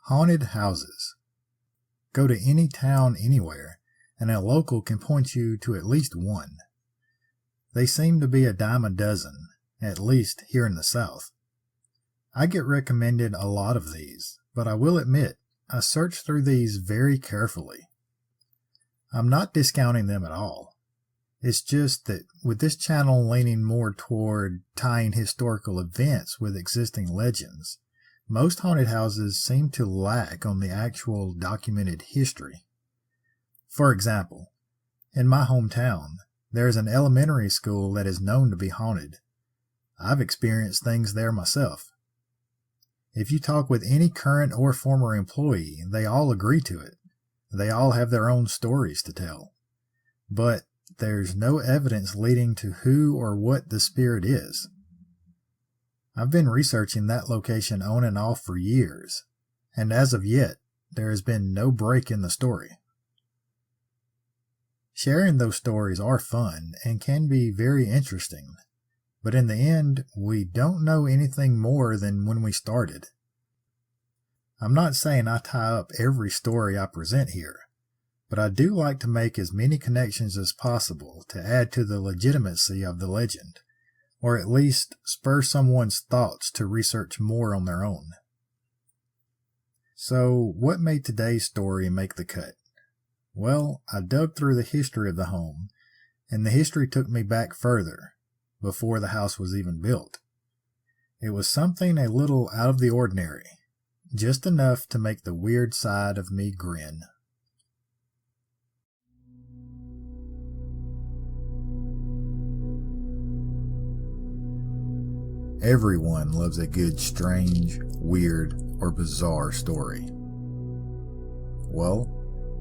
Haunted houses. Go to any town anywhere, and a local can point you to at least one. They seem to be a dime a dozen, at least here in the South. I get recommended a lot of these, but I will admit, I search through these very carefully. I'm not discounting them at all. It's just that with this channel leaning more toward tying historical events with existing legends, most haunted houses seem to lack on the actual documented history. For example, in my hometown, there is an elementary school that is known to be haunted. I've experienced things there myself. If you talk with any current or former employee, they all agree to it. They all have their own stories to tell. But there's no evidence leading to who or what the spirit is. I've been researching that location on and off for years, and as of yet, there has been no break in the story. Sharing those stories are fun and can be very interesting, but in the end, we don't know anything more than when we started. I'm not saying I tie up every story I present here, but I do like to make as many connections as possible to add to the legitimacy of the legend, or at least spur someone's thoughts to research more on their own. So, what made today's story make the cut? Well, I dug through the history of the home, and the history took me back further, before the house was even built. It was something a little out of the ordinary, just enough to make the weird side of me grin. Everyone loves a good, strange, weird, or bizarre story. Well,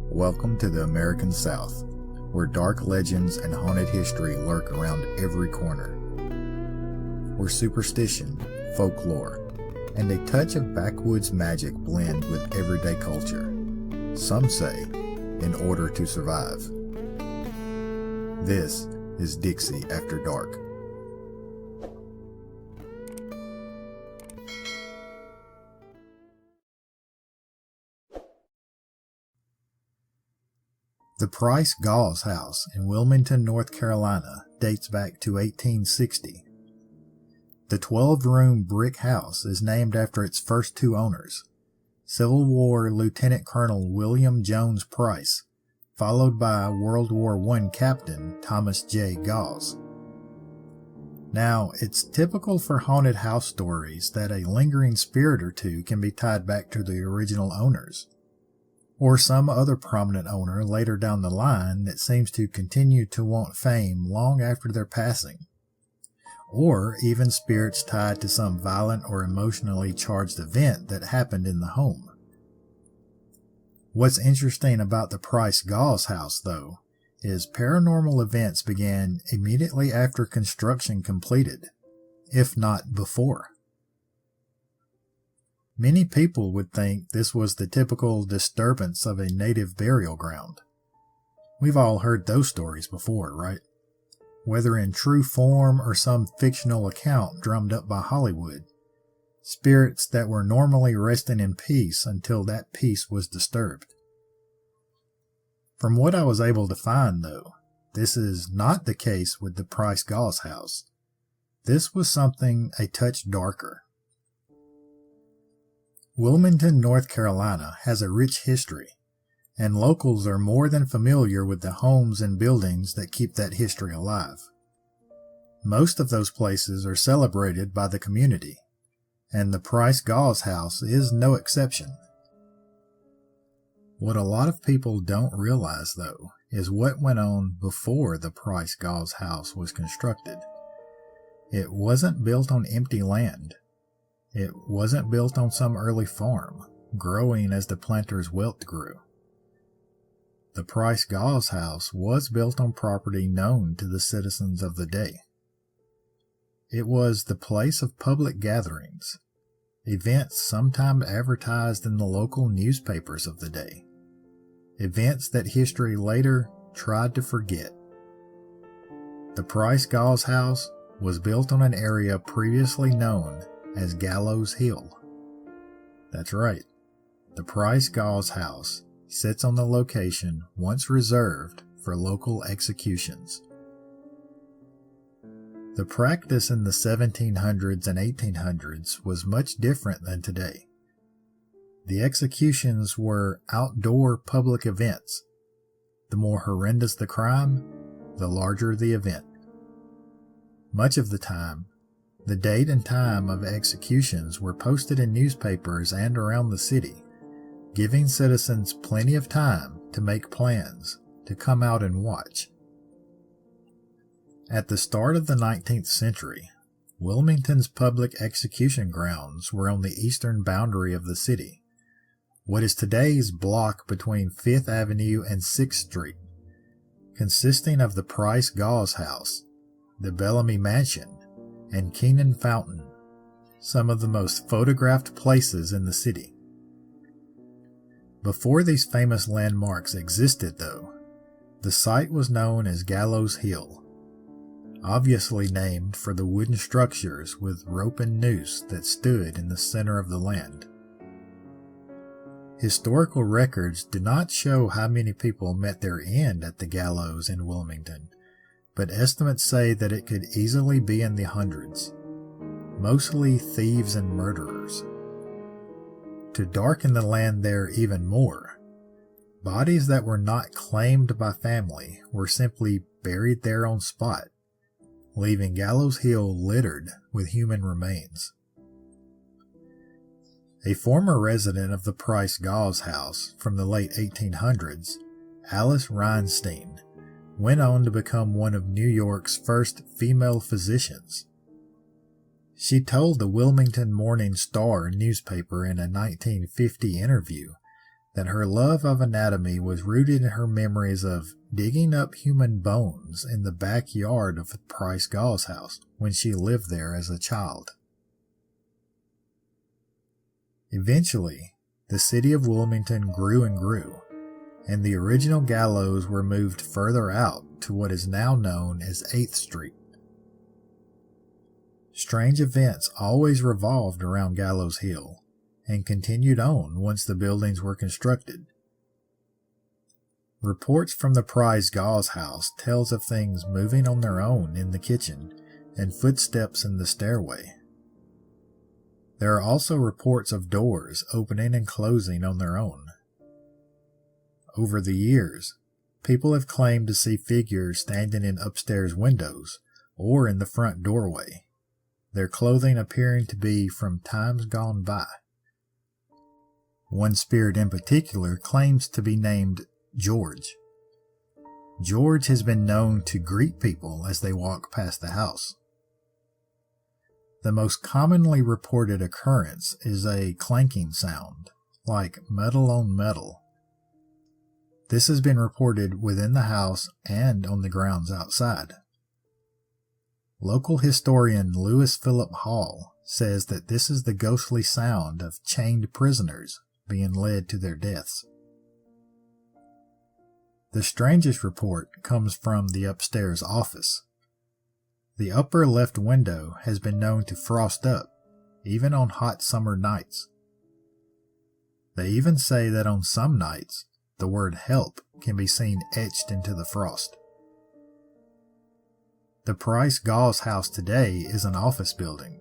welcome to the American South, where dark legends and haunted history lurk around every corner. Where superstition, folklore, and a touch of backwoods magic blend with everyday culture. Some say, in order to survive. This is Dixie After Dark. The Price-Gause House in Wilmington, North Carolina dates back to 1860. The 12-room brick house is named after its first two owners, Civil War Lieutenant Colonel William Jones Price, followed by World War I Captain Thomas J. Gause. Now, it's typical for haunted house stories that a lingering spirit or two can be tied back to the original owners, or some other prominent owner later down the line that seems to continue to want fame long after their passing, or even spirits tied to some violent or emotionally charged event that happened in the home. What's interesting about the Price-Gause House, though, is paranormal events began immediately after construction completed, if not before. Many people would think this was the typical disturbance of a native burial ground. We've all heard those stories before, right? Whether in true form or some fictional account drummed up by Hollywood. Spirits that were normally resting in peace until that peace was disturbed. From what I was able to find, though, this is not the case with the Price-Gause House. This was something a touch darker. Wilmington, North Carolina has a rich history, and locals are more than familiar with the homes and buildings that keep that history alive. Most of those places are celebrated by the community, and the Price-Gause House is no exception. What a lot of people don't realize, though, is what went on before the Price-Gause House was constructed. It wasn't built on empty land. It wasn't built on some early farm, growing as the planter's wealth grew. The Price-Gause House was built on property known to the citizens of the day. It was the place of public gatherings, events sometimes advertised in the local newspapers of the day, events that history later tried to forget. The Price-Gause House was built on an area previously known as Gallows Hill. That's right. the Price-Gause House sits on the location once reserved for local executions. The practice in the 1700s and 1800s was much different than today. The executions were outdoor public events. The more horrendous the crime, the larger the event. Much of the time, the date and time of executions were posted in newspapers and around the city, giving citizens plenty of time to make plans to come out and watch. At the start of the 19th century, Wilmington's public execution grounds were on the eastern boundary of the city, what is today's block between 5th Avenue and 6th Street, consisting of the Price-Gause House, the Bellamy Mansion, and Keenan Fountain, some of the most photographed places in the city. Before these famous landmarks existed, though, the site was known as Gallows Hill, obviously named for the wooden structures with rope and noose that stood in the center of the land. Historical records do not show how many people met their end at the gallows in Wilmington, but estimates say that it could easily be in the hundreds, mostly thieves and murderers. To darken the land there even more, bodies that were not claimed by family were simply buried there on spot, leaving Gallows Hill littered with human remains. A former resident of the Price-Gause House from the late 1800s, Alice Reinstein, went on to become one of New York's first female physicians. She told the Wilmington Morning Star newspaper in a 1950 interview that her love of anatomy was rooted in her memories of digging up human bones in the backyard of the Price-Gause House when she lived there as a child. Eventually, the city of Wilmington grew and grew, and the original gallows were moved further out to what is now known as 8th Street. Strange events always revolved around Gallows Hill and continued on once the buildings were constructed. Reports from the Price-Gause House tells of things moving on their own in the kitchen and footsteps in the stairway. There are also reports of doors opening and closing on their own. Over the years, people have claimed to see figures standing in upstairs windows or in the front doorway, their clothing appearing to be from times gone by. One spirit in particular claims to be named George. George has been known to greet people as they walk past the house. The most commonly reported occurrence is a clanking sound, like metal on metal. This has been reported within the house and on the grounds outside. Local historian Lewis Philip Hall says that this is the ghostly sound of chained prisoners being led to their deaths. The strangest report comes from the upstairs office. The upper left window has been known to frost up, even on hot summer nights. They even say that on some nights, the word help can be seen etched into the frost. The Price-Gause House today is an office building.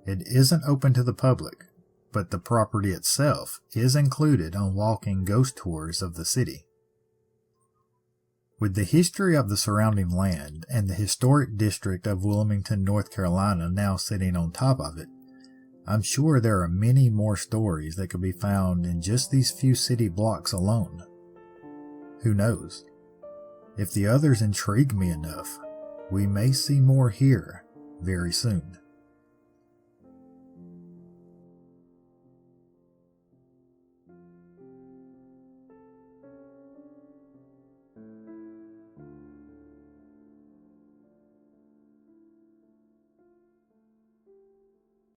It isn't open to the public, but the property itself is included on walking ghost tours of the city. With the history of the surrounding land and the historic district of Wilmington, North Carolina now sitting on top of it, I'm sure there are many more stories that could be found in just these few city blocks alone. Who knows? If the others intrigue me enough, we may see more here very soon.